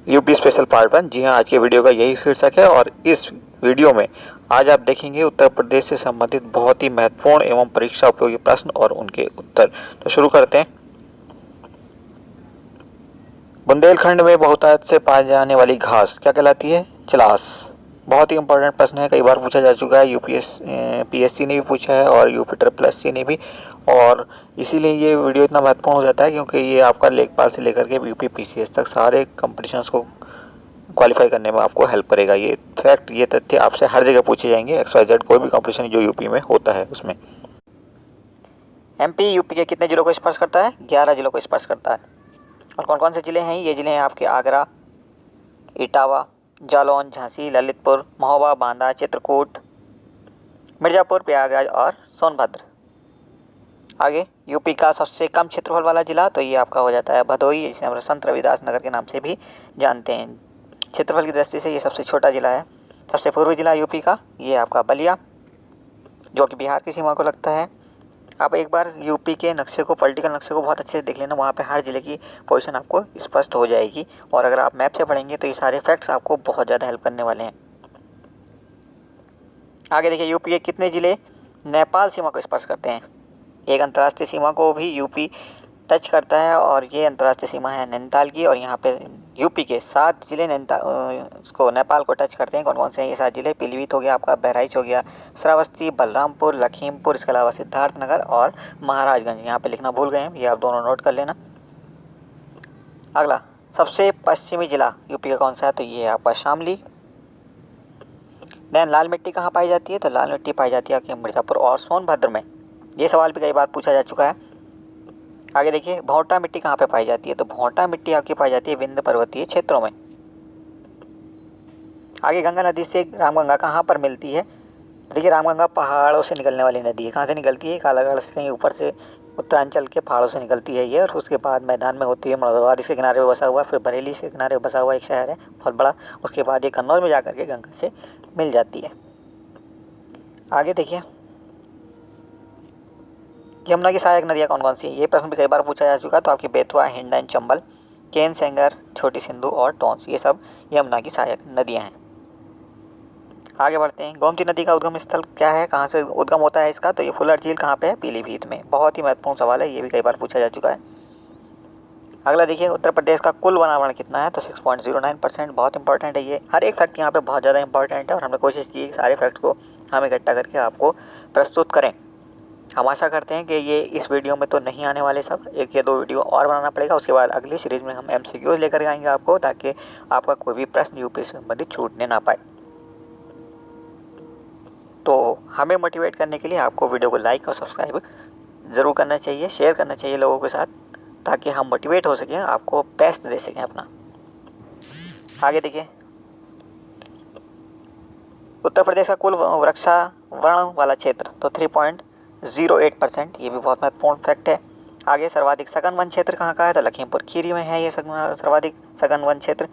UP special part 1। जी हाँ, आज के वीडियो का यही शीर्षक है और इस वीडियो में आज आप देखेंगे उत्तर प्रदेश से संबंधित बहुत ही महत्वपूर्ण एवं परीक्षा उपयोगी प्रश्न और उनके उत्तर। तो शुरू करते हैं। बुंदेलखंड में बहुतायत से पाई जाने वाली घास क्या कहलाती है? चलास। बहुत ही इंपॉर्टेंट प्रश्न है, कई बार पूछा जा चुका है। पीएससी ने भी पूछा है और यूपी ट्रिपल एससी ने भी, और इसीलिए ये वीडियो इतना महत्वपूर्ण हो जाता है क्योंकि ये आपका लेखपाल से लेकर के यूपी पीसीएस तक सारे कंपटीशंस को क्वालिफाई करने में आपको हेल्प करेगा। ये फैक्ट, ये तथ्य आपसे हर जगह पूछे जाएंगे, XYZ कोई भी कंपटीशन जो यूपी में होता है उसमें। एमपी यूपी के कितने जिलों को स्पर्श करता है? 11 जिलों को स्पर्श करता है। और कौन कौन से जिले हैं? ये जिले हैं आपके आगरा, इटावा, जालौन, झांसी, ललितपुर, महोबा, बांदा, चित्रकूट, मिर्जापुर, प्रयागराज और सोनभद्र। आगे, यूपी का सबसे कम क्षेत्रफल वाला जिला तो ये आपका हो जाता है भदोही, जिसे हम संत रविदास नगर के नाम से भी जानते हैं। क्षेत्रफल की दृष्टि से ये सबसे छोटा जिला है। सबसे पूर्वी जिला यूपी का ये आपका बलिया, जो कि बिहार की सीमा को लगता है। आप एक बार यूपी के नक्शे को, पॉलिटिकल नक्शे को बहुत अच्छे से देख लेना, वहाँ पे हर जिले की पोजीशन आपको स्पष्ट हो जाएगी। और अगर आप मैप से पढ़ेंगे तो ये सारे फैक्ट्स आपको बहुत ज़्यादा हेल्प करने वाले हैं। आगे देखिए, यूपी के कितने जिले नेपाल सीमा को स्पर्श करते हैं? एक अंतर्राष्ट्रीय सीमा को भी यूपी टच करता है और ये अंतर्राष्ट्रीय सीमा है नैनीताल की। और यहाँ पे यूपी के 7 जिले नैनीताल उसको नेपाल को टच करते हैं। कौन कौन से हैं ये 7 जिले? पीलीभीत हो गया आपका, बहराइच हो गया, श्रावस्ती, बलरामपुर, लखीमपुर, इसके अलावा सिद्धार्थनगर और महाराजगंज। यहाँ पे लिखना भूल गए हैं, ये आप दोनों नोट कर लेना। अगला, सबसे पश्चिमी जिला यूपी का कौन सा है? तो ये है आपका शामली। देन लाल मिट्टी कहाँ पाई जाती है? तो लाल मिट्टी पाई जाती है आपके मिर्जापुर और सोनभद्र में। ये सवाल भी कई बार पूछा जा चुका है। आगे देखिए, भोंटा मिट्टी कहाँ पे पाई जाती है? तो भोंटा मिट्टी आपकी पाई जाती है विंध्य पर्वतीय क्षेत्रों में। आगे, गंगा नदी से रामगंगा कहाँ पर मिलती है? देखिए, रामगंगा पहाड़ों से निकलने वाली नदी है। कहाँ से निकलती है? कालागढ़ से कहीं ऊपर से, उत्तरांचल के पहाड़ों से निकलती है ये, और उसके बाद मैदान में होती है। मुरादाबाद इसके किनारे पर बसा हुआ, फिर बरेली के किनारे बसा हुआ एक शहर है बहुत बड़ा। उसके बाद ये कन्नौज में जाकर के गंगा से मिल जाती है। आगे देखिए, यमुना की सहायक नदियाँ कौन कौन सी हैं? ये प्रश्न भी कई बार पूछा जा चुका है। तो आपकी बेतवा, हिंडन, चंबल, केन, सेंगर, छोटी सिंधु और टोंस, ये सब यमुना की सहायक नदियाँ हैं। आगे बढ़ते हैं। गोमती नदी का उद्गम स्थल क्या है? कहाँ से उद्गम होता है इसका? तो ये फुलर झील कहाँ पे है? पीलीभीत में। बहुत ही महत्वपूर्ण सवाल है, ये भी कई बार पूछा जा चुका है। अगला देखिए, उत्तर प्रदेश का कुल वनावरण कितना है? तो 6.09%। बहुत इंपॉर्टेंट है ये, हर एक फैक्ट यहाँ पे बहुत ज़्यादा इंपॉर्टेंट है और हमने कोशिश की सारे फैक्ट को हम इकट्ठा करके आपको प्रस्तुत करें। हम आशा करते हैं कि ये इस वीडियो में तो नहीं आने वाले सब, एक या दो वीडियो और बनाना पड़ेगा। उसके बाद अगली सीरीज में हम MCQs लेकर आएंगे आपको, ताकि आपका कोई भी प्रश्न यूपी से संबंधित छूटने ना पाए। तो हमें मोटिवेट करने के लिए आपको वीडियो को लाइक और सब्सक्राइब ज़रूर करना चाहिए, शेयर करना चाहिए लोगों के साथ, ताकि हम मोटिवेट हो सकें, आपको बेस्ट दे सकें अपना। आगे देखिए, उत्तर प्रदेश का कुल वृक्षावरण वाला क्षेत्र तो 3.08%। ये भी बहुत महत्वपूर्ण फैक्ट है। आगे, सर्वाधिक सघन वन क्षेत्र कहाँ का है? तो लखीमपुर खीरी में है ये सर्वाधिक सघन वन क्षेत्र।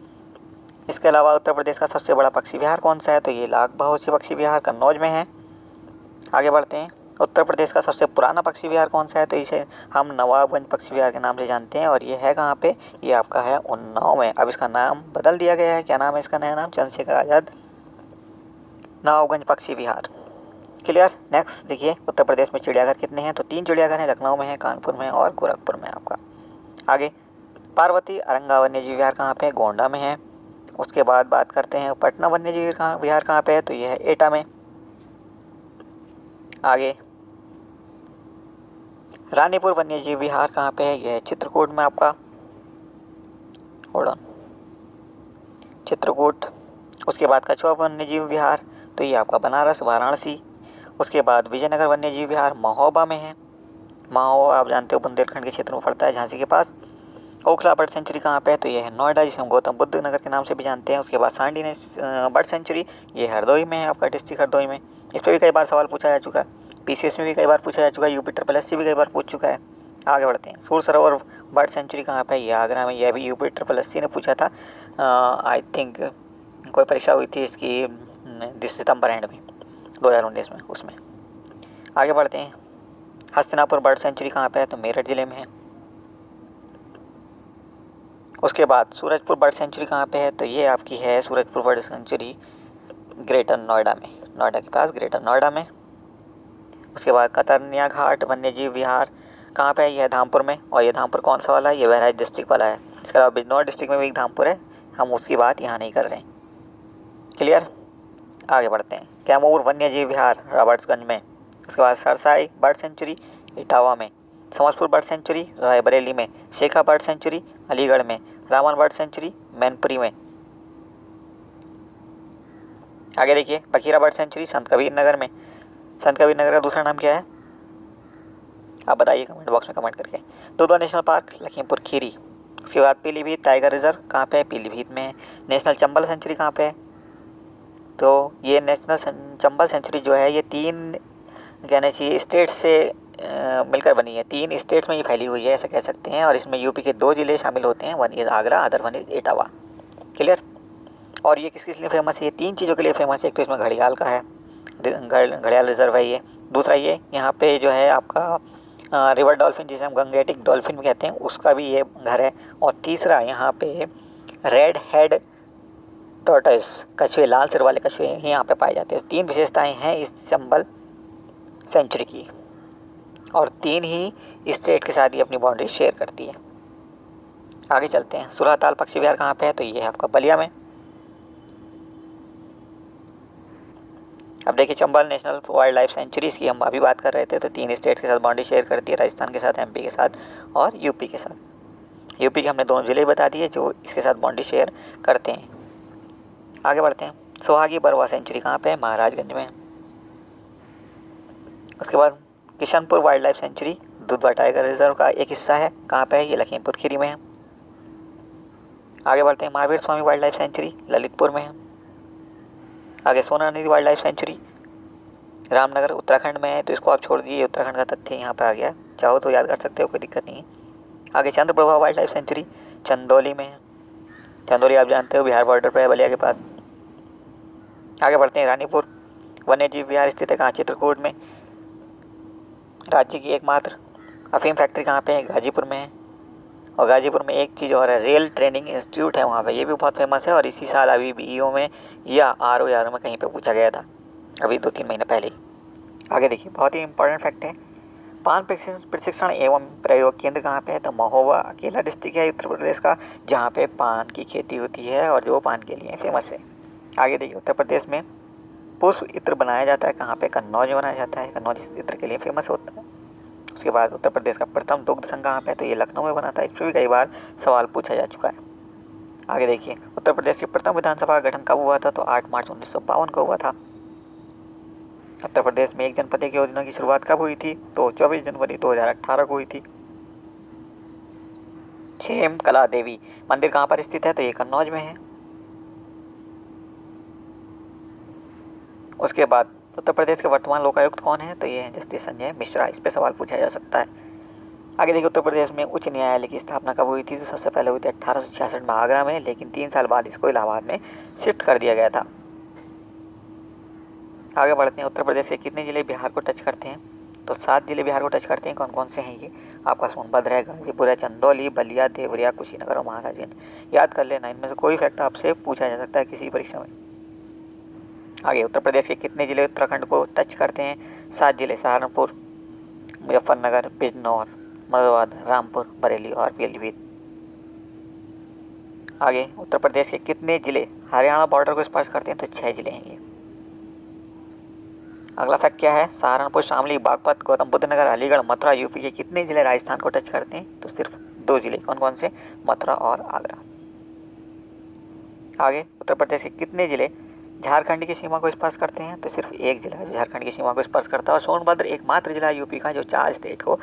इसके अलावा उत्तर प्रदेश का सबसे बड़ा पक्षी विहार कौन सा है? तो ये लाख बहोसी पक्षी विहार कन्नौज में है। आगे बढ़ते हैं। उत्तर प्रदेश का सबसे पुराना पक्षी विहार कौन सा है? तो इसे हम नवाबगंज पक्षी विहार के नाम से जानते हैं, और ये है कहाँ पे? ये आपका है उन्नाव में। अब इसका नाम बदल दिया गया है। क्या नाम है इसका नया नाम? चंद्रशेखर आज़ाद नवाबगंज पक्षी विहार। क्लियर। नेक्स्ट देखिए, उत्तर प्रदेश में चिड़ियाघर कितने हैं? तो 3 चिड़ियाघर हैं, लखनऊ में है, कानपुर में और गोरखपुर में आपका। आगे, पार्वती अरंगा वन्यजीव विहार कहाँ पे है? गोंडा में है। उसके बाद बात करते हैं पटना वन्यजीव विहार कहाँ पे है? तो ये है एटा में। आगे, रानीपुर वन्यजीव विहार कहाँ पे है? यह है चित्रकूट में आपका। Hold on, Chitrakoot. उसके बाद कछुआ वन्यजीव विहार तो ये आपका बनारस, वाराणसी। उसके बाद विजयनगर वन्यजीव विहार महोबा में है। महोबा आप जानते हो बुंदेलखंड के क्षेत्र में पड़ता है, झांसी के पास। ओखला बर्ड सेंचुरी कहाँ पे है? तो ये है नोएडा, जिसे हम गौतम बुद्ध नगर के नाम से भी जानते हैं। उसके बाद सांडी बर्ड सेंचुरी, ये हरदोई में है आपका, डिस्ट्रिक्ट हरदोई में। इस पर भी कई बार सवाल पूछा जा चुका है, पीसीएस में भी कई बार पूछा जा चुका है, यूपी ट्रिपल एससी भी कई बार पूछ चुका है। आगे बढ़ते हैं। सूर सरोवर बर्ड सेंचुरी कहाँ पे है? ये आगरा में। यह भी यूपी ट्रिपल एससी ने पूछा था, आई थिंक कोई परीक्षा हुई थी इसकी सितंबर एंड में 2019 में, उसमें। आगे बढ़ते हैं। हस्तिनापुर बर्ड सेंचुरी कहाँ पे है? तो मेरठ ज़िले में है। उसके बाद सूरजपुर बर्ड सेंचुरी कहाँ पे है, तो ये आपकी है Surajpur bird sanctuary greater Noida में, नोएडा के पास ग्रेटर नोएडा में। उसके बाद कतरनिया घाट वन्यजीव विहार कहाँ पे है, यह धामपुर में, और ये धामपुर कौन सा वाला है, ये बहराइच डिस्ट्रिक्ट वाला है। इसके अलावा बिजनौर डिस्ट्रिक्ट में भी एक धामपुर है, हम उसकी बात यहाँ नहीं कर रहे हैं। क्लियर, आगे बढ़ते हैं। कैमूर वन्यजीव विहार रॉबर्ट्सगंज में। उसके बाद सरसाई बर्ड सेंचुरी इटावा में, समस्तपुर बर्ड सेंचुरी रायबरेली में, शेखा बर्ड सेंचुरी अलीगढ़ में, रामन बर्ड सेंचुरी मैनपुरी में। आगे देखिए बखीरा बर्ड सेंचुरी संत कबीर नगर में। संत कबीर नगर का दूसरा नाम क्या है, आप बताइए कमेंट बॉक्स में कमेंट करके। Dudhwa national park Lakhimpur Kheri. उसके बाद पीलीभीत टाइगर रिजर्व कहाँ पे है, पीलीभीत में है। नेशनल चंबल सेंचुरी कहाँ पे है, तो ये नेशनल चंबल सेंचुरी जो है ये 3 कहना चाहिए स्टेट से मिलकर बनी है, 3 स्टेट्स में ये फैली हुई है ऐसा कह सकते हैं। और इसमें यूपी के 2 ज़िले शामिल होते हैं, one is Agra, other one is Etawah. Clear. और ये किस किस लिए फेमस है, ये 3 चीज़ों के लिए फेमस है। एक तो इसमें घड़ियाल का है, घड़ियाल रिजर्व है ये। दूसरा ये यहाँ पे जो है आपका रिवर डॉल्फिन जिसे हम गंगेटिक डॉल्फिन भी कहते हैं उसका भी ये घर है। और तीसरा यहाँ पे रेड हेड टॉर्टोइस कछुए, लाल सिर वाले कछुए यहाँ पे पाए जाते हैं। 3 विशेषताएं हैं इस चंबल सेंचुरी की, और 3 ही स्टेट के साथ ही अपनी बाउंड्री शेयर करती है। आगे चलते हैं। सुरहताल पक्षी विहार कहाँ पे है, तो ये है आपका बलिया में। अब देखिए Chambal national wild life sanctuaries की हम अभी बात कर रहे थे, तो 3 स्टेट के साथ बाउंड्री शेयर करती है, राजस्थान के साथ, एमपी के साथ और यूपी के साथ। यूपी के हमने 2 जिले बता दिए जो इसके साथ बाउंड्री शेयर करते हैं। आगे बढ़ते हैं। सोहागी बरवा सेंचुरी कहाँ पे है, महाराजगंज में। उसके बाद Kishanpur wild life sanctuary Dudhwa tiger reserve का एक हिस्सा है, कहाँ पे है, ये लखीमपुर खीरी में है। आगे बढ़ते हैं। Mahavir Swami wild life sanctuary Lalitpur में है। आगे सोना नदी wild life sanctuary Ramnagar Uttarakhand में है, तो इसको आप छोड़ दीजिए, उत्तराखंड का तथ्य यहाँ पे आ गया, चाहो तो याद कर सकते हो, कोई दिक्कत नहीं है। आगे Chandraprabha wild life sanctuary Chandauli में है। चंदौली आप जानते हो बिहार बॉर्डर पर है, बलिया के पास। आगे बढ़ते हैं। रानीपुर वन्यजीव विहार स्थित है कहाँ, चित्रकूट में। राज्य की एकमात्र अफीम फैक्ट्री कहाँ पे है, गाजीपुर में है। और गाजीपुर में एक चीज़ और है, रेल ट्रेनिंग इंस्टीट्यूट है वहाँ पे, ये भी बहुत फेमस है। और इसी साल अभी बीईओ में या आरओ में कहीं पे पूछा गया था, अभी 2-3 महीने पहले ही। आगे देखिए बहुत ही इंपॉर्टेंट फैक्ट है, पान प्रशिक्षण एवं प्रयोग केंद्र कहाँ पे है, तो महोबा अकेला डिस्ट्रिक्ट है उत्तर प्रदेश का, जहाँ पे पान की खेती होती है और जो पान के लिए फेमस है। आगे देखिए उत्तर प्रदेश में पुष्प इत्र बनाया जाता है कहाँ पे, कन्नौज में बनाया जाता है, कन्नौज इस इत्र के लिए फेमस होता है। उसके बाद उत्तर प्रदेश का प्रथम दुग्ध संघ कहाँ पे है, तो ये लखनऊ में बना था, इस पर भी कई बार सवाल पूछा जा चुका है। आगे देखिए उत्तर प्रदेश की प्रथम विधानसभा का गठन कब हुआ था, तो 8 मार्च 1952 को हुआ था। उत्तर प्रदेश में एक जनपद एक योजना की शुरुआत कब हुई थी, तो 24 जनवरी 2018 को हुई थी। क्षेम कला देवी मंदिर कहाँ पर स्थित है, तो ये कन्नौज में है। उसके बाद उत्तर प्रदेश के वर्तमान लोकायुक्त कौन है, तो ये है जस्टिस संजय मिश्रा, इस पर सवाल पूछा जा सकता है। आगे देखिए उत्तर प्रदेश में उच्च न्यायालय की स्थापना कब हुई थी, तो सबसे पहले हुई थी 1866 में आगरा में, लेकिन 3 साल बाद इसको इलाहाबाद में शिफ्ट कर दिया गया था। आगे बढ़ते हैं। उत्तर प्रदेश के कितने ज़िले बिहार को टच करते हैं, तो 7 जिले बिहार को टच करते हैं। कौन कौन से हैं ये, आपका सोनभद्र है, गाजीपुर है, चंदौली, बलिया, देवरिया, कुशीनगर और महाराजगंज। याद कर लेना, इनमें से कोई फैक्ट आपसे पूछा जा सकता है किसी परीक्षा में। आगे उत्तर प्रदेश के कितने ज़िले उत्तराखंड को टच करते हैं, 7 जिले, सहारनपुर, मुजफ्फरनगर, बिजनौर, मुरादाबाद, रामपुर, बरेली और पीलीभीत। आगे उत्तर प्रदेश के कितने ज़िले हरियाणा बॉर्डर को स्पर्श करते हैं, तो 6 जिले हैं ये। अगला फैक्ट क्या है, सहारनपुर, शामली, बागपत, गौतम बुद्ध नगर, अलीगढ़, मथुरा यूपी के कितने ज़िले राजस्थान को टच करते हैं, तो सिर्फ 2 जिले। कौन कौन से, मथुरा और आगरा। आगे उत्तर प्रदेश के कितने ज़िले झारखंड की सीमा को स्पर्श करते हैं, तो सिर्फ 1 जिला जो झारखंड की सीमा को स्पर्श करता है। और सोनभद्र एकमात्र जिला यूपी का जो 4 स्टेट को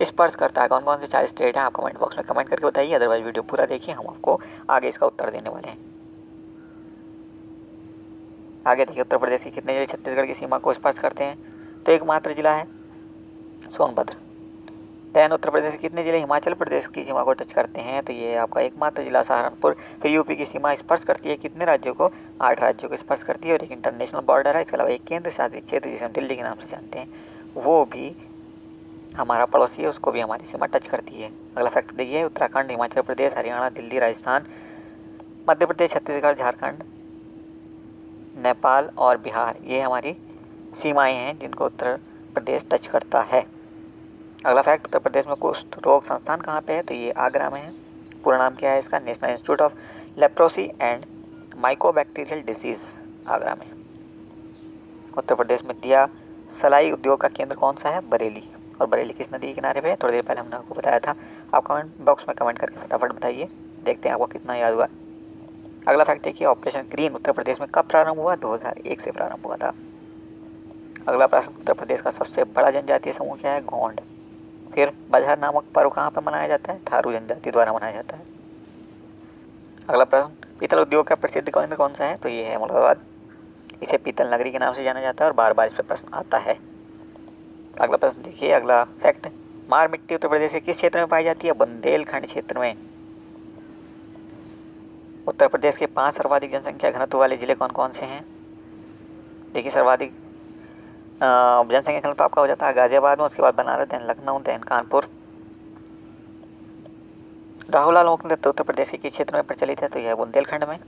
स्पर्श करता है। कौन कौन से 4 स्टेट हैं, आप कमेंट बॉक्स में कमेंट करके बताइए, अदरवाइज वीडियो पूरा देखिए, हम आपको आगे इसका उत्तर देने वाले हैं। आगे देखिए उत्तर प्रदेश के कितने जिले छत्तीसगढ़ की सीमा को स्पर्श करते हैं, तो एकमात्र जिला है सोनभद्र। दैन उत्तर प्रदेश के कितने जिले हिमाचल प्रदेश की सीमा को टच करते हैं, तो ये आपका एकमात्र जिला सहारनपुर। फिर यूपी की सीमा स्पर्श करती है कितने राज्यों को, 8 राज्यों को स्पर्श करती है और एक इंटरनेशनल बॉर्डर है। इसके अलावा एक केंद्र शासित क्षेत्र जिसे हम दिल्ली के नाम से जानते हैं वो भी हमारा पड़ोसी है उसको भी हमारी सीमा टच करती है। अगला फैक्ट देखिए, उत्तराखंड, हिमाचल प्रदेश, हरियाणा, दिल्ली, राजस्थान, मध्य प्रदेश, छत्तीसगढ़, झारखंड, नेपाल और बिहार, ये हमारी सीमाएं हैं जिनको उत्तर प्रदेश टच करता है। अगला फैक्ट, उत्तर प्रदेश में कुष्ठ रोग संस्थान कहाँ पे है, तो ये आगरा में है। पूरा नाम क्या है इसका, national institute of leprosy and mycobacterial disease, Agra में। उत्तर प्रदेश में दिया सलाई उद्योग का केंद्र कौन सा है, बरेली। और बरेली किस नदी के किनारे पे है, थोड़ी देर पहले हमने आपको बताया था। आप कमेंट बॉक्स में कमेंट करके फटाफट बताइए, देखते हैं आपको कितना याद हुआ। अगला फैक्ट देखिए, ऑपरेशन ग्रीन उत्तर प्रदेश में कब प्रारंभ हुआ, 2001 से प्रारंभ हुआ था। अगला प्रश्न, उत्तर प्रदेश का सबसे बड़ा जनजातीय समूह क्या है, गोंड। फिर बजहर नामक पर्व कहाँ पर मनाया जाता है, थारू जनजाति द्वारा मनाया जाता है। अगला प्रश्न, पीतल उद्योग का प्रसिद्ध केंद्र कौन सा है, तो ये है मुरादाबाद। इसे पीतल नगरी के नाम से जाना जाता है और बार बार इस पर प्रश्न आता है। अगला प्रश्न देखिए, अगला फैक्ट, मार मिट्टी उत्तर प्रदेश के किस क्षेत्र में पाई जाती है, बुंदेलखंड क्षेत्र में। उत्तर प्रदेश के 5 सर्वाधिक जनसंख्या घनत्व वाले जिले कौन कौन से हैं। देखिए, सर्वाधिक जनसंख्या घनत्व आपका हो जाता है गाजियाबाद में, उसके बाद बनारस, देन लखनऊ, देन कानपुर। राहुल लाल लोक नृत्य उत्तर प्रदेश के किस क्षेत्र में प्रचलित है, तो यह बुंदेलखंड में।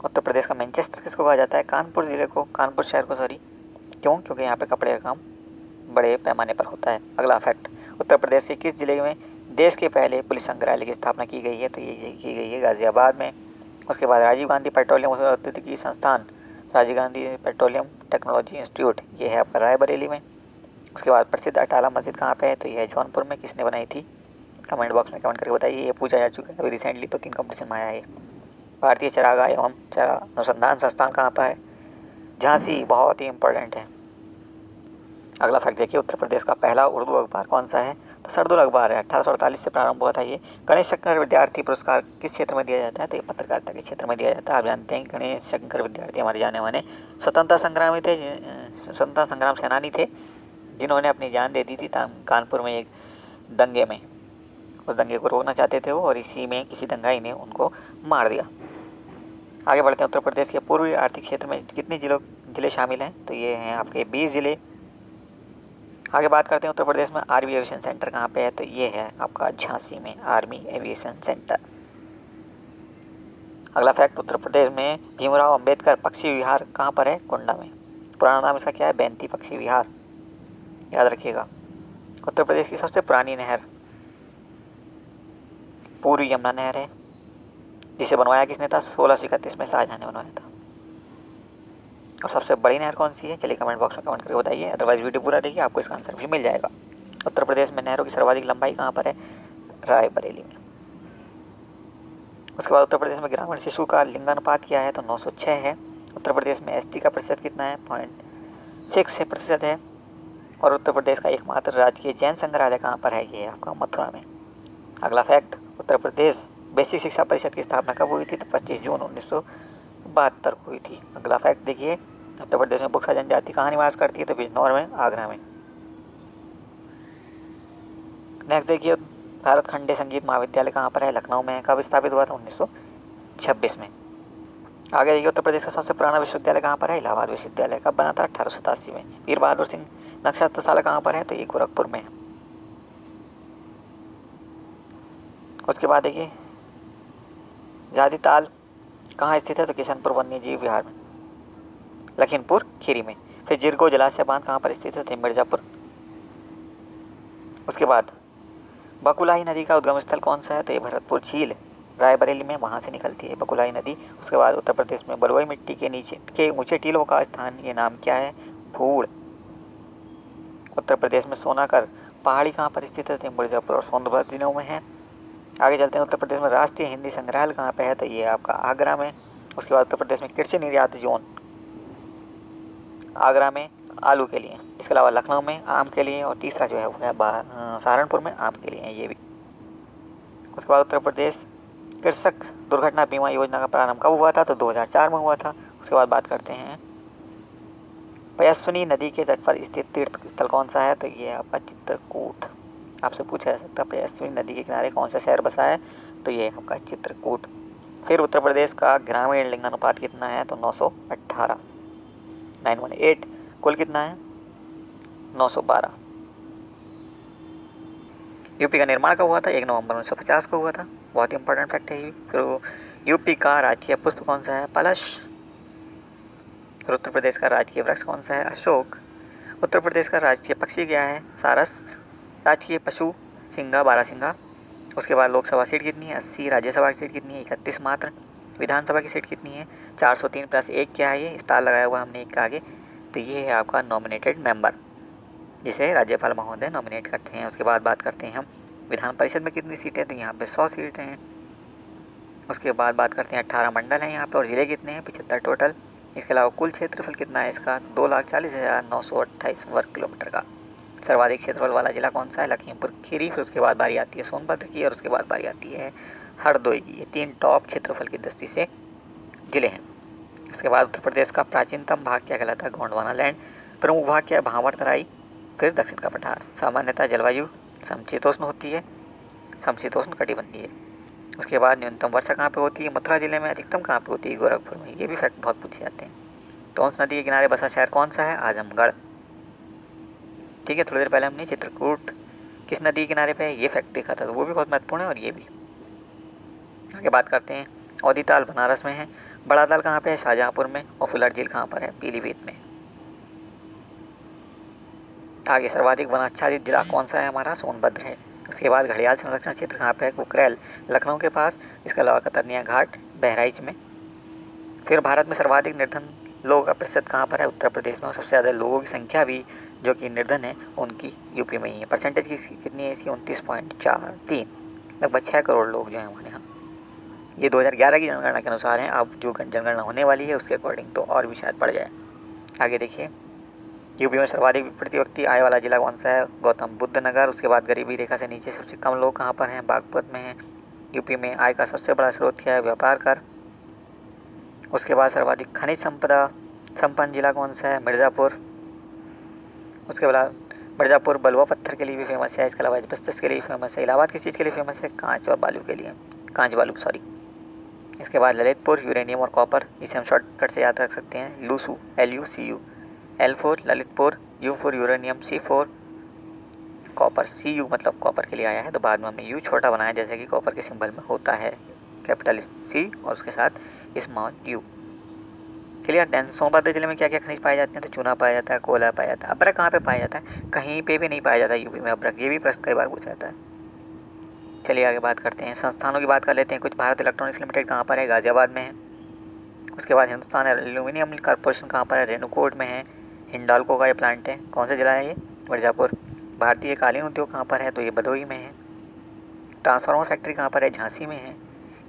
उत्तर प्रदेश का मैनचेस्टर किसको कहा जाता है, कानपुर जिले को, कानपुर शहर को, सॉरी। क्यों, क्योंकि यहाँ पे कपड़े का काम बड़े पैमाने पर होता है। अगला फैक्ट, उत्तर प्रदेश के किस जिले में देश के पहले पुलिस संग्रहालय की स्थापना की गई है, तो ये की गई है गाजियाबाद में। उसके बाद राजीव गांधी पेट्रोलियम प्रौद्योगिकी संस्थान, Rajiv Gandhi petroleum technology institute, ये है आपका रायबरेली में। उसके बाद प्रसिद्ध अटाला मस्जिद कहाँ पे है, तो यह है जौनपुर में। किसने बनाई थी, कमेंट बॉक्स में कमेंट करके बताइए। ये पूछा जा चुका है अभी रिसेंटली, तो 3 कंपटीशन में आया है। भारतीय चरागाह एवं चारा अनुसंधान संस्थान कहाँ पर है, झांसी, बहुत ही इंपॉर्टेंट है। अगला फैक्ट देखिए, उत्तर प्रदेश का पहला उर्दू अखबार कौन सा है, तो सरदुल अखबार है। 1848 से प्रारंभ हुआ था ये। गणेश शंकर विद्यार्थी पुरस्कार किस क्षेत्र में दिया जाता है, तो ये पत्रकारिता के क्षेत्र में दिया जाता है। आप जानते हैं गणेश शंकर विद्यार्थी हमारे जाने माने स्वतंत्रता संग्रामी थे, स्वतंत्रता संग्राम सेनानी थे, जिन्होंने अपनी जान दे दी थी कानपुर में एक दंगे में। उस दंगे को रोकना चाहते थे वो, और इसी में किसी दंगाई ने उनको मार दिया। आगे बढ़ते हैं, उत्तर प्रदेश के पूर्वी आर्थिक क्षेत्र में कितने जिले शामिल हैं, तो ये हैं आपके 20 जिले। आगे बात करते हैं, उत्तर प्रदेश में आर्मी एविएशन सेंटर कहाँ पे है, तो ये है आपका झांसी में, आर्मी एविएशन सेंटर। अगला फैक्ट, उत्तर प्रदेश में भीमराव अंबेडकर पक्षी विहार कहाँ पर है, गोंडा में। पुराना नाम इसका क्या है, बेंती पक्षी विहार, याद रखिएगा। उत्तर प्रदेश की सबसे पुरानी नहर पूर्वी यमुना नहर है, जिसे बनवाया किसने था, 1631 में शाहजहां ने बनवाया था। और सबसे बड़ी नहर कौन सी है, चलिए कमेंट बॉक्स में कमेंट करके बताइए, अदरवाइज वीडियो पूरा देखिए, आपको इसका आंसर भी मिल जाएगा। उत्तर प्रदेश में नहरों की सर्वाधिक लंबाई कहाँ पर है, रायबरेली में। उसके बाद उत्तर प्रदेश में ग्रामीण शिशु का लिंगानुपात क्या है, तो 906 है। उत्तर प्रदेश में एसटी का प्रतिशत कितना है, 0.6% है। और उत्तर प्रदेश का एकमात्र राजकीय जैन संग्रहालय कहाँ पर है, ये है आपका मथुरा में। अगला फैक्ट, उत्तर प्रदेश बेसिक शिक्षा परिषद की स्थापना कब हुई थी, तो 25 जून 1972 को हुई थी। अगला फैक्ट देखिए, उत्तर प्रदेश में बुक्सा जनजाति कहाँ निवास करती है, तो बिजनौर में, आगरा में। नेक्स्ट देखिए, भारत खंडे संगीत महाविद्यालय कहाँ पर है, लखनऊ में। कब स्थापित हुआ था, 1926 में। आगे देखिए, उत्तर प्रदेश का सबसे पुराना विश्वविद्यालय कहाँ पर है, इलाहाबाद विश्वविद्यालय। कब बना था, 1887 में। वीर बहादुर सिंह नक्षत्रशाला कहाँ पर है, तो ये गोरखपुर में है। उसके बाद देखिए, जादी ताल कहाँ स्थित है, तो किशनपुर वन्य जीव विहार में, लखीमपुर खीरी में। फिर जिरगो जलाशय बांध कहाँ पर स्थित है, तो मिर्जापुर। उसके बाद बकुलाई नदी का उद्गम स्थल कौन सा है, तो ये भरतपुर झील, रायबरेली में, वहाँ से निकलती है बकुलाई नदी। उसके बाद उत्तर प्रदेश में बलुई मिट्टी के नीचे के ऊंचे टीलों का स्थान, ये नाम क्या है, भूड़। उत्तर प्रदेश में सोनाकर पहाड़ी कहाँ पर स्थित है, तो मिर्जापुर और सोनभद्र जिलों में है। आगे चलते हैं, उत्तर प्रदेश में राष्ट्रीय हिंदी संग्रहालय कहाँ पे है, तो ये आपका आगरा में। उसके बाद उत्तर प्रदेश में कृषि निर्यात जोन, आगरा में आलू के लिए, इसके अलावा लखनऊ में आम के लिए, और तीसरा जो है वो है सहारनपुर में आम के लिए है, ये भी। उसके बाद उत्तर प्रदेश कृषक दुर्घटना बीमा योजना का प्रारंभ कब हुआ था, तो 2004 में हुआ था। उसके बाद बात करते हैं, पयस्विनी नदी के तट पर स्थित तीर्थ स्थल कौन सा है, तो ये आपका चित्रकूट। आपसे पूछा जा सकता है पयस्विनी नदी के किनारे कौन सा शहर बसा है, तो ये आपका चित्रकूट। फिर उत्तर प्रदेश का ग्रामीण लिंगानुपात कितना है, तो 918, 918। कुल कितना है, 912। यूपी का निर्माण कब हुआ था? 1 नवंबर 1950 को हुआ था। बहुत ही इंपॉर्टेंट फैक्ट है ये। फिर यूपी का राजकीय पुष्प कौन सा है? पलाश। फिर उत्तर प्रदेश का राजकीय वृक्ष कौन सा है? अशोक। उत्तर प्रदेश का राजकीय पक्षी क्या है? सारस। राजकीय पशु सिंघा, बारहसिंघा। उसके बाद लोकसभा सीट कितनी है? 80। राज्यसभा की सीट कितनी है? 31 मात्र। विधानसभा की सीट कितनी है? 403 प्लस 1 क्या है? ये स्टार लगाया हुआ हमने एक के आगे, तो ये है आपका नॉमिनेटेड मेंबर, जिसे राज्यपाल महोदय नॉमिनेट करते हैं। उसके बाद बात करते हैं हम विधान परिषद में कितनी सीटें, तो यहाँ पे 100 सीटें हैं। उसके बाद बात करते हैं 18 मंडल हैं यहाँ पे, और ज़िले कितने हैं? 75 टोटल। इसके अलावा कुल क्षेत्रफल कितना है इसका? 2,40,928 वर्ग किलोमीटर का। सर्वाधिक क्षेत्रफल वाला जिला कौन सा है? लखीमपुर खीरी। फिर उसके बाद बारी आती है सोनभद्र की, और उसके बाद बारी आती है हरदोई की। ये 3 टॉप क्षेत्रफल की दृष्टि से जिले हैं। उसके बाद उत्तर प्रदेश का प्राचीनतम भाग क्या कहलाता है? गोंडवाना लैंड। प्रमुख भाग क्या है? भांवर तराई। फिर दक्षिण का पठार। सामान्यतः जलवायु समशीतोष्ण होती है, समशीतोष्ण कटिबंधीय। उसके बाद न्यूनतम वर्षा कहाँ पे होती है? मथुरा जिले में। अधिकतम कहाँ पे होती है? गोरखपुर में। ये भी फैक्ट बहुत पूछे जाते हैं। टोंस नदी के किनारे बसा शहर कौन सा है? आजमगढ़। ठीक है, थोड़ी देर पहले हमने चित्रकूट किस नदी के किनारे पे है ये फैक्ट देखा था, तो वो भी बहुत महत्वपूर्ण है। और ये भी आगे बात करते हैं। औदीताल बनारस में है। बड़ा ताल कहाँ पे है? शाहजहाँपुर में। और फुलर झील कहाँ पर है? पीलीभीत में। आगे सर्वाधिक वनाच्छादित जिला कौन सा है हमारा? सोनभद्र है। उसके बाद घड़ियाल संरक्षण क्षेत्र कहाँ पे है? कुकरेल, लखनऊ के पास। इसके अलावा कतरनिया घाट बहराइच में। फिर भारत में सर्वाधिक निर्धन लोगों का प्रतिशत कहाँ पर है? उत्तर प्रदेश में। और सबसे ज़्यादा लोगों की संख्या भी जो कि निर्धन है उनकी यूपी में ही है। परसेंटेज की कितनी है इसकी? 29.43। लगभग 6 करोड़ लोग जो हैं हमारे यहाँ। ये 2011 की जनगणना के अनुसार हैं। अब जो जनगणना होने वाली है उसके अकॉर्डिंग तो और भी शायद बढ़ जाए। आगे देखिए, यूपी में सर्वाधिक प्रति व्यक्ति आय वाला जिला कौन सा है? गौतम बुद्ध नगर। उसके बाद गरीबी रेखा से नीचे सबसे कम लोग कहाँ पर हैं? बागपत में हैं। यूपी में आय का सबसे बड़ा स्रोत क्या है? व्यापार कर। उसके बाद सर्वाधिक खनिज संपदा संपन्न जिला कौन सा है? मिर्ज़ापुर। उसके बाद मिर्ज़ापुर बलुआ पत्थर के लिए भी फेमस है। इसके अलावा एस्बेस्टस के लिए फेमस है। इलाहाबाद किस चीज़ के लिए फेमस है? कांच और बालू के लिए, कांच बालू सॉरी। इसके बाद ललितपुर यूरेनियम और कॉपर, इसे हम शॉर्टकट से याद रख सकते हैं, लूसू, LUCU। L4 Lalitpur, U4 uranium, C4 copper. CU मतलब कॉपर के लिए आया है, तो बाद में हमने U छोटा बनाया जैसे कि कॉपर के सिंबल में होता है, कैपिटल C और उसके साथ small U। Clear. Then Sonbhadra जिले में क्या क्या खनिज पाए जाते हैं? तो चूना पाया जाता है, कोयला पाया जाता है। अभ्रक कहाँ पे पाया जाता है? कहीं पे भी नहीं पाया जाता यूपी में अभ्रक। ये भी प्रश्न कई बार पूछा जाता है। चलिए आगे बात करते हैं, संस्थानों की बात कर लेते हैं कुछ। भारत इलेक्ट्रॉनिक्स लिमिटेड कहाँ पर है? गाजियाबाद में है। उसके बाद हिंदुस्तान एल्यूमिनियम कॉर्पोरेशन कहाँ पर है? रेणुकूट में है। हिंडाल्को का ये प्लांट है। कौन सा जिला है ये? मिर्ज़ापुर। भारतीय कालीन उद्योग कहाँ पर है? तो ये भदोही में है। ट्रांसफार्मर फैक्ट्री कहाँ पर है? झांसी में है।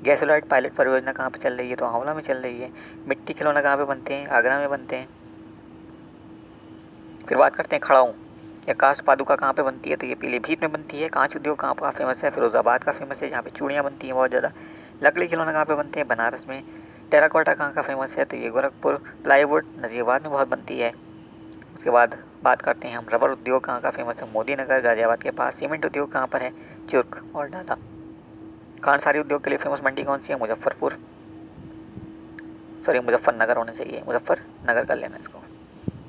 गैसोलाइट पायलट परियोजना कहाँ पर चल रही है? तो आंवला में चल रही है। मिट्टी खिलौना कहाँ पे बनते हैं? आगरा में बनते हैं। फिर बात करते हैं खड़ाऊँ या कांच पादुका कहाँ पे बनती है? तो ये पीलीभीत में बनती है। कांच उद्योग कहाँ का फेमस है? फिरोजाबाद का फेमस है, जहाँ पे चूड़ियाँ बनती हैं बहुत ज़्यादा। लकड़ी खिलौना कहाँ पे बनते हैं? बनारस में। टेराकोटा कहाँ का फेमस है? तो ये गोरखपुर। प्लाईवुड नज़ीराबाद में बहुत बनती है। उसके बाद बात करते हैं हम रबर उद्योग कहाँ का फेमस है? मोदी नगर गाजियाबाद के पास। सीमेंट उद्योग कहाँ पर है? चुर्क और डाला। खांडसारी उद्योग के लिए फेमस मंडी कौन सी है? मुजफ्फरपुर, सॉरी मुजफ्फरनगर होना चाहिए, मुजफ्फरनगर कर लेना इसको।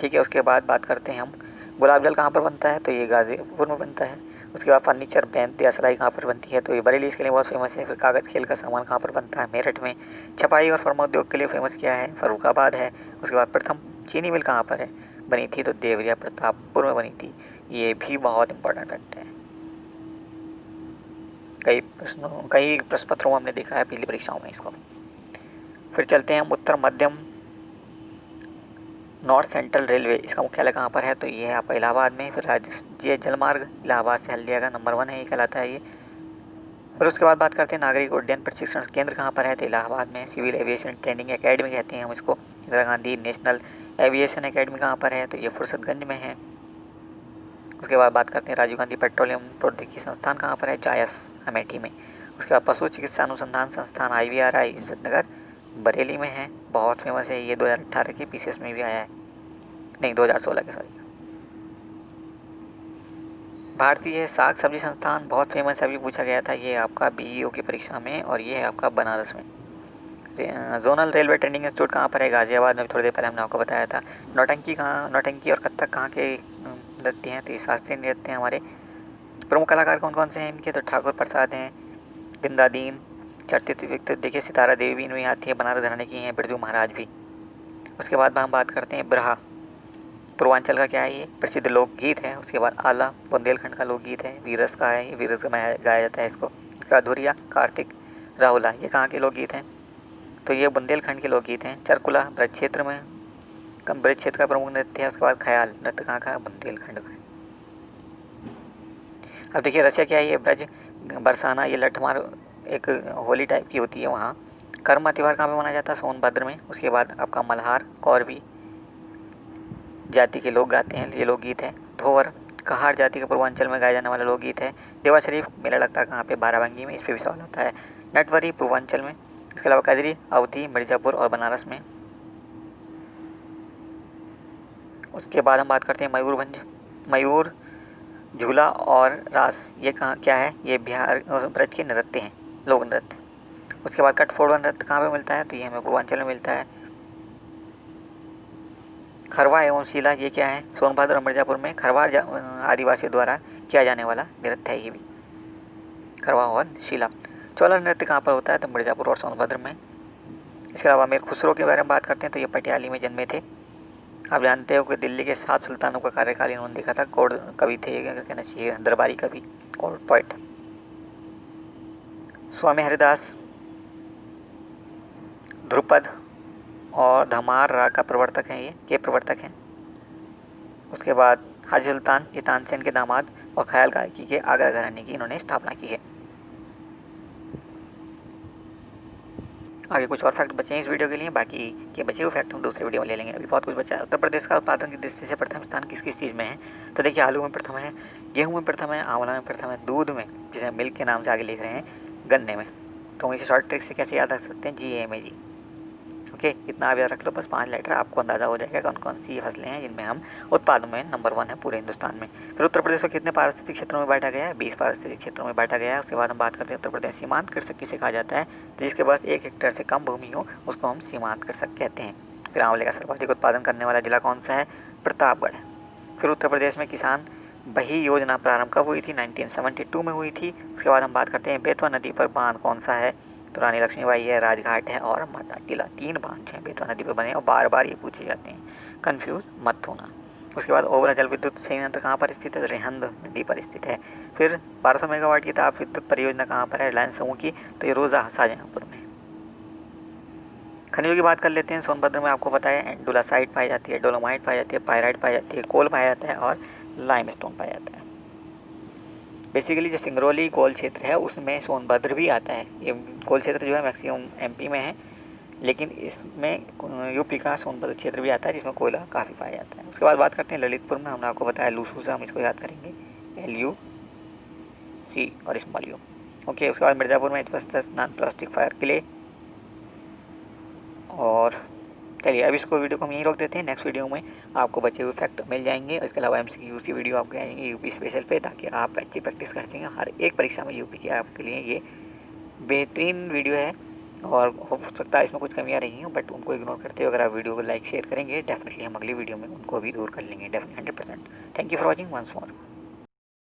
ठीक है। उसके बाद बात करते हैं हम गुलाब जल कहाँ पर बनता है? तो ये गाजीपुर में बनता है। उसके बाद फर्नीचर बेंत या सिलाई कहाँ पर बनती है? तो ये बरेली इसके लिए बहुत फेमस है। फिर कागज़ खेल का सामान कहाँ पर बनता है? मेरठ में। छपाई और फर्मा उद्योग के लिए फेमस क्या है? फर्रुखाबाद है। उसके बाद प्रथम चीनी मिल कहाँ पर है बनी थी? तो देवरिया प्रतापपुर में बनी थी। ये भी बहुत इंपॉर्टेंट फैक्ट है, कई प्रश्न पत्रों में हमने देखा है पहली परीक्षाओं में इसको। फिर चलते हैं हम उत्तर मध्यम नॉर्थ सेंट्रल रेलवे, इसका मुख्यालय कहाँ पर है? तो ये है आपका इलाहाबाद में। फिर राज्य जलमार्ग इलाहाबाद से हल्दिया का नंबर 1 है, ये कहलाता है ये। फिर उसके बाद बात करते हैं नागरिक उड्डयन प्रशिक्षण केंद्र कहाँ पर है? तो इलाहाबाद में। सिविल एविएशन ट्रेनिंग एकेडमी कहते हैं हम इसको, Indira Gandhi national aviation academy कहाँ पर है? तो ये फुर्सतगंज में है। उसके बाद बात करते हैं राजीव गांधी पेट्रोलियम प्रौद्योगिकी संस्थान कहाँ पर है? जायस अमेठी में। उसके बाद पशु चिकित्सा अनुसंधान संस्थान IVRI इज्जतनगर बरेली में है, बहुत फेमस है ये। 2018 के PCS में भी आया है, नहीं 2016 के सॉरी। भारतीय शाक सब्जी संस्थान बहुत फेमस है, अभी पूछा गया था ये आपका BEO की परीक्षा में, और ये है आपका बनारस में। जोनल रेलवे ट्रेनिंग इंस्टीट्यूट कहाँ पर है? गाजियाबाद में। थोड़ी देर पहले हमने आपको बताया था। नौटंकी और कथक कहाँ के नृत्य हैं? तो ये शास्त्रीय नृत्य हैं हमारे। प्रमुख कलाकार कौन कौन से हैं इनके, तो ठाकुर प्रसाद हैं, बिंदादीन, चर्चित व्यक्ति देखिए सितारा देवी भी इनमें आती है, बनारस घराने की हैं, बिरजू महाराज भी। उसके बाद हम बात करते हैं बिरहा। पूर्वांचल का क्या है, ये प्रसिद्ध लोकगीत है। उसके बाद आला बुंदेलखंड का लोकगीत है, वीरस का है, ये वीरस में गाया जाता है इसको। अधूरिया, कार्तिक, राहुला, ये कहाँ के लोकगीत हैं, तो ये बुंदेलखंड के लोकगीत हैं। चरकुला ब्रज क्षेत्र में, ब्रज क्षेत्र का प्रमुख नृत्य है। उसके बाद ख्याल नृत्य कहाँ का है, बुंदेलखंड का है। अब देखिए रसिया क्या है, ये ब्रज, बरसाना, ये लठमार एक होली टाइप की होती है वहाँ। कर्मा त्यौहार कहाँ पे मनाया जाता है, सोनभद्र में। उसके बाद आपका मल्हार, कौरवी जाति के लोग गाते हैं, ये लोकगीत है। धोवर, कहार जाति के पूर्वांचल में गाया जाने वाला लोकगीत है। देवा शरीफ मेला लगता है कहाँ पे, बाराबंकी में, इस पे भी सवाल आता है। नटवरी पूर्वांचल में। इसके अलावा कजरी, अवधी, मिर्जापुर और बनारस में। उसके बाद हम बात करते हैं मयूरभंज। मयूर, झूला और रास, ये कहाँ क्या है, ये बिहार ब्रज के नृत्य हैं, लोक नृत्य। उसके बाद कठफोड़वा नृत्य कहाँ पे मिलता है, तो ये हमें पूर्वांचल में मिलता है। खरवा एवं शीला, ये क्या है, सोनभद्र और मिर्जापुर में खरवार आदिवासियों द्वारा किया जाने वाला नृत्य है ये भी, खरवा और शीला। चौला नृत्य कहाँ पर होता है, तो मिर्जापुर और सोनभद्र में। इसके अलावा अमीर खुसरो के बारे में बात करते हैं, तो ये पटियाली में जन्मे थे। आप जानते हो कि दिल्ली के 7 सुल्तानों का कार्यकाल इन्होंने देखा था। कोड कवि थे, ये कहना चाहिए दरबारी कवि और पोइट। स्वामी हरिदास ध्रुपद और धमार राग का प्रवर्तक हैं, ये प्रवर्तक हैं। उसके बाद हाजी सुल्तान, ये तानसेन के दामाद और ख्याल गायकी के आगरा घराने की इन्होंने स्थापना की है। आगे कुछ और फैक्ट बचे हैं इस वीडियो के लिए, बाकी के बचे हुए फैक्ट हम दूसरे वीडियो में ले लेंगे। अभी बहुत कुछ बचा है। उत्तर प्रदेश का उत्पादन की दृष्टि से प्रथम स्थान किस किस चीज़ में है, तो देखिए आलू में प्रथम है, गेहूँ में प्रथम है, आंवला में प्रथम है, दूध में, जिसे मिल्क के नाम से आगे लिख रहे हैं, गन्ने में। तो हम इसे शॉर्ट ट्रिक से कैसे याद रख सकते हैं, GAMAG। ओके, इतना आप याद रख लो, बस 5 लेटर, आपको अंदाज़ा हो जाएगा कौन कौन सी फसलें हैं जिनमें हम उत्पादन में नंबर 1 है पूरे हिंदुस्तान में। फिर उत्तर प्रदेश को कितने पारिस्थितिक क्षेत्रों में बांटा गया है, 20 पारिस्थितिक क्षेत्रों में बांटा गया है। उसके बाद हम बात करते हैं उत्तर प्रदेश सीमांत कृषक किसे कहा जाता है, जिसके पास 1 हेक्टेयर से कम भूमि हो उसको हम सीमांत कृषक कहते हैं। फिर आंवले का सर्वाधिक उत्पादन करने वाला जिला कौन सा है, प्रतापगढ़। फिर उत्तर प्रदेश में किसान बही योजना प्रारंभ कब हुई थी, 1972 में हुई थी। उसके बाद हम बात करते हैं बेतवा नदी पर बांध कौन सा है, तो रानी लक्ष्मीबाई है, राजघाट है और माता टीला। 3 बांध हैं बेतवा नदी पर बने और बार बार ये पूछे जाते हैं, कंफ्यूज मत होना। उसके बाद ओबरा जल विद्युत संयंत्र कहाँ पर स्थित है, रेहंद नदी पर स्थित है। फिर 1200 मेगावाट की ताप विद्युत परियोजना कहाँ पर है, रिलायंस समूह की, तो ये रोजा शाहजहाँपुर में। खनिजों की बात कर लेते हैं। सोनभद्र में आपको पता है एंडोलासाइट पाई जाती है, डोलोमाइट पाई जाती है, पायराइट पाई जाती है, कोल पाया जाता है और लाइमस्टोन पाया जाता है। बेसिकली जो सिंगरौली कोल क्षेत्र है उसमें सोनभद्र भी आता है। ये कोल क्षेत्र जो है मैक्सिमम MP में है, लेकिन इसमें यूपी का सोनभद्र क्षेत्र भी आता है जिसमें कोयला काफ़ी पाया जाता है। उसके बाद बात करते हैं ललितपुर में, हमने आपको बताया लूसू से हम इसको याद करेंगे, LUC और स्मॉल यू। ओके, उसके बाद मिर्ज़ापुर में नॉन प्लास्टिक फायर किले। और चलिए अब इसको वीडियो को हम यहीं रोक देते हैं। नेक्स्ट वीडियो में आपको बचे हुए फैक्ट मिल जाएंगे। इसके अलावा MCQ की वीडियो आपको आएंगे यूपी स्पेशल पे, ताकि आप अच्छी प्रैक्टिस कर सकें हर एक परीक्षा में। यूपी की आपके लिए ये बेहतरीन वीडियो है और हो सकता है इसमें कुछ कमियां रही हों, बट उनको इग्नोर करते हुए अगर आप वीडियो को लाइक शेयर करेंगे, डेफिनेटली हम अगली वीडियो में उनको भी दूर कर लेंगे, definitely 100%। Thank you for watching once more.